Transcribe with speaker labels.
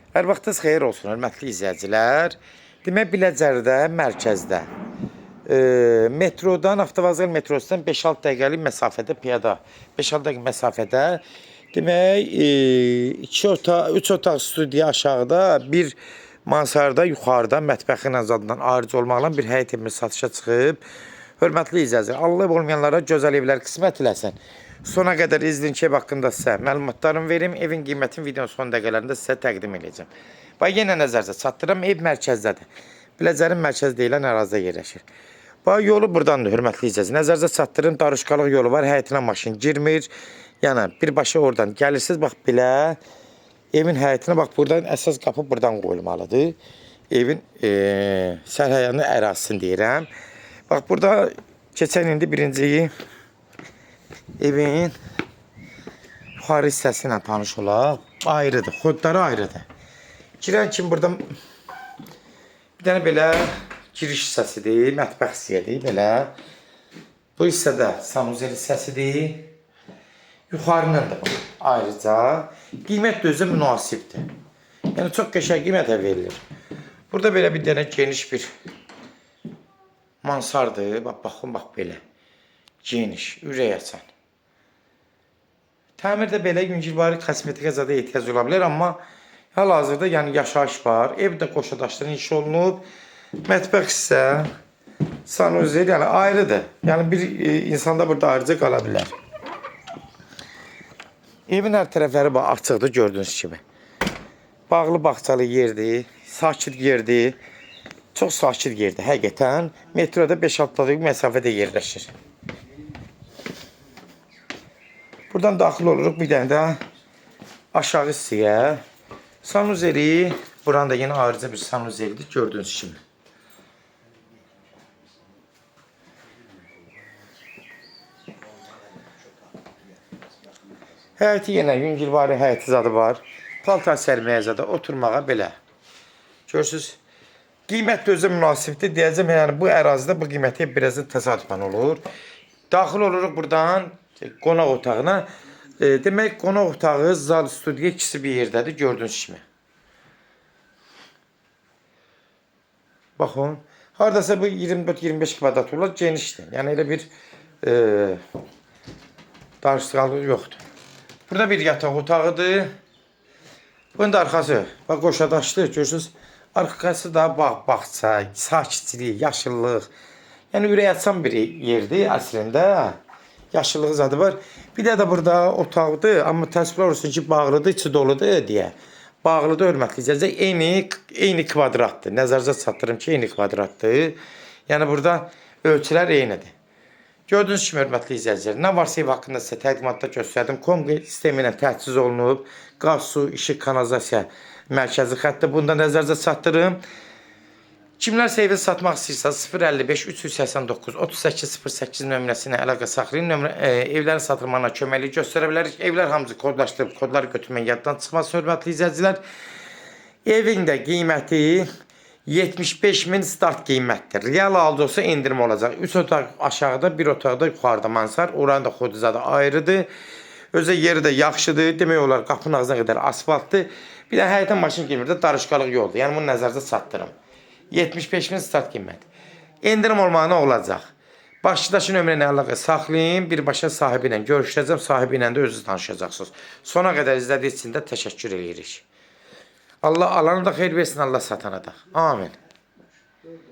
Speaker 1: Hər vaxtınız xeyir olsun, hörmətli izləyicilər. Demək, Biləcərdə, mərkəzdə, metrodan, Avtovağzal metrosundan 5-6 dəqiqəlik məsafədə piyada, 5-6 dəqiqə məsafədə, demək, 2 otaq, 3 otaq studiya aşağıda, bir mansarda, yuxarıda, mətbəxinə zadından ayrıc olmaqla bir həyət evimiz satışa çıxıb. Hörmətli izləyicilər, Allah olmayanlara gözəl evlər qismət eləsin. Sona qədər izləyin ki, ev haqqında sizə məlumatlarımı verim. Evin qiymətini videonun son dəqiqələrində sizə təqdim edəcəm. Bax, yenə nəzərdə çatdıram. Ev mərkəzdədir. Biləcərin mərkəz deyilən ərazidə yerləşir. Bax, yolu buradandır, hörmətli izləyicilər. Nəzərdə çatdırım, darışqalıq yolu var. Həyətinə maşın girmir. Yəni, birbaşa oradan gəlirsiniz. Bax, belə evin həyətinə, bax, buradan əsas qapı buradan qoyulmalıdır. Evin sərhəyyanın ərazisini deyirəm. Bax, burada keçən indi birinci evin yuxarı hissəsi ilə tanış olaq. Ayrıdır, xodları ayrıdır. Girən kimi burada bir dənə belə giriş hissəsidir, mətbəx hissəsidir, belə. Bu hissədə sanuzel hissəsidir. Yuxarının da ayrıca qiymət də özü münasibdir. Yəni, çox qəşəng qiymətə verilir. Burada belə bir dənə geniş bir mansardır. Bax, baxın, bax belə. Geniş, ürək açan. Təmirdə belə yüngülvari kosmetika zada ehtiyac ola bilər, amma hal-hazırda yəni yaşayış var. Evdə qoşadaşların iş olunub. Mətbəx isə sanuzel, yəni ayrıdır. Yəni bir insanda burada ayrıca qala bilər. Evin hər tərəfləri açıqdır, gördüyünüz kimi. Bağlı bağçalı yerdir, sakit yerdir. Çox sakit yerdir, həqiqətən. Metroda 5-6 dəqiqə məsafədə yerləşir. Buradan daxil oluruq bir dənə də aşağı hissəyə. Sanuzeli, buranın da yine ayrıca bir sanuzelidir, gördüyünüz kimi. Həyəti yenə yüngülvari həyəti zadı var. Paltar sərməyə zadı, oturmağa belə. Görürsünüz, qiymət də özü münasibdir. Deyəcəm, yəni bu ərazidə bu qiyməti biraz təsadüfən olur. Daxil oluruq buradan qonaq otağına. Demək, qonaq otağı, zal, studiya ikisi bir yerdədir, gördüyünüz kimi. Baxın, haradasa bu 24-25 kvadrat olar, genişdir. Yəni elə bir darışqalıq yoxdur. Burada bir yataq otağıdır. Bunun da arxası, bax, qoşadaşdır, görürsünüz. Arxası da bağ-bağça, sakitçilik, yaşıllıq. Yəni ürək açan bir yerdir əslində. Yaşıllıq zadı var. Bir də burada otaqdır, amma təəssüflər olsun ki, bağlıdır, içi doludur deyə. Bağlıdır, hörmətli izləyicilər, eyni kvadratdır. Nəzərinizə çatdırım ki, eyni kvadratdır. Yəni burada ölçülər eynidir. Gördüyünüz kimi, hörmətli izləyicilər, nə varsa ev haqqında sizə təqdimatda göstərdim. Kombi sistemi ilə təchiz olunub. Qaz, su, işıq, kanalizasiya mərkəzi xətti. Bunda nəzərinizə çatdırım. Kimlərsə evi satmaq istəyirsə 055 389 3808 nömrəsinə əlaqə saxlayın. Evlərin satılmağına köməklik göstərə bilərik. Evlər hamısı kodlaşdırıb, kodları götürmək yaddan çıxmasın, hörmətli izləyicilər. Evin də qiyməti 75.000 start qiymətdir. Real halda olsa endirim olacaq. 3 otaq aşağıda, 1 otaqda yuxarıda mansar. Oranın da xoduzadı ayrıdır. Özə yeri də yaxşıdır. Demək olar, qapının ağzına qədər asfaltdır. Bir də həyətən maşın girmir də darışqalıq yoldur. Yəni bunu nəzərdə çatdırım. 75.000 start qiymət. Endirim olmağına olacaq. Başçıdaşı nömrəni əlaqə saxlayın. Birbaşa sahibi ilə görüşəcəm. Sahibi ilə də özünüz tanışacaqsınız. Sona qədər izlədiyiniz üçün də təşəkkür edirik. Allah alanı da xeyir versin, Allah satana da. Amin.